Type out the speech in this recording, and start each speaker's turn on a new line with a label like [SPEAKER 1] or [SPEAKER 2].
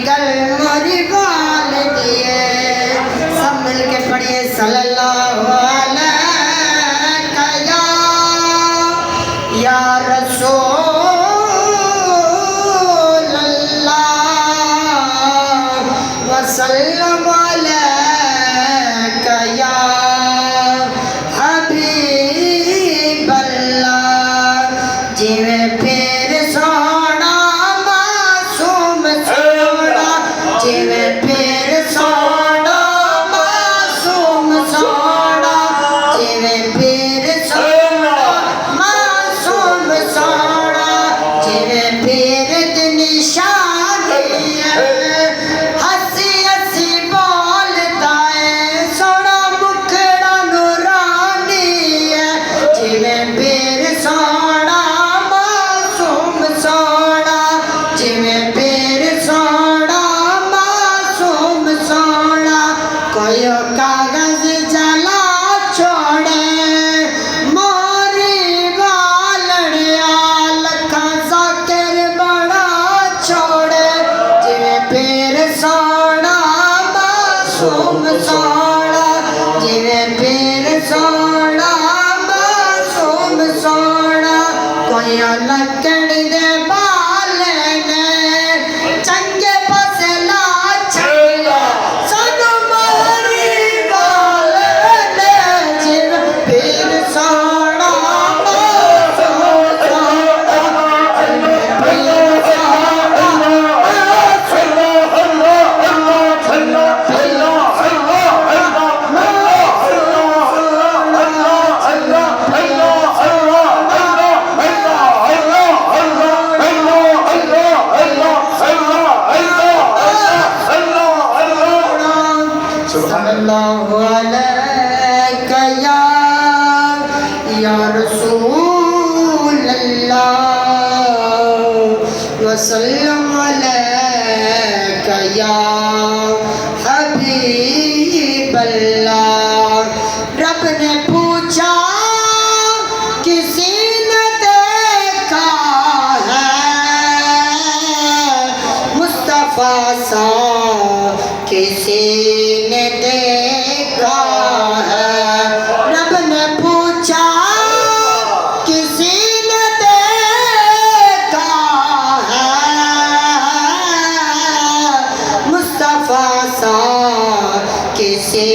[SPEAKER 1] गल मोरी बाल दिए। सब मिल के पढ़िए सल्लल्लाहु अलैहि या रसूल अल्लाह वसल्लम अलैका या हबीब अल्लाह। जिवें फिर सोना मासूम सोना, जिवें फिर सोना मासूम सोना, जिवें फिर सोना मासूम सोना, जिवें फिर दिन शादी है हसी हसी बोलता है सोना मुखड़ा नूरानी है। जिवें फिर सोना मासूम सोना, जिवें फिर सोना मासूम सोना। कोई कागज जला छोड़े मोरी बालड़िया लखा जाकिर बड़ा छोड़े। जिवें फिर सोना मासूम सोना, जिवें फिर सोना मासूम सोना। कोई लकड़ी दे बाले ने चंगे पसला छंगा सानू मारी बाले ने। जिवें फिर सोना मासूम सोना, जिवें फिर सोना सल्लल्लाहु अलैका या रसूल अल्लाह वसल्लम अलैका या हबीब अल्लाह। रब ने पूछा किसी ने देखा है मुस्तफा सा, किसी ने देखा है। रब ने पूछा किसी ने देखा है मुस्तफा सा, किसी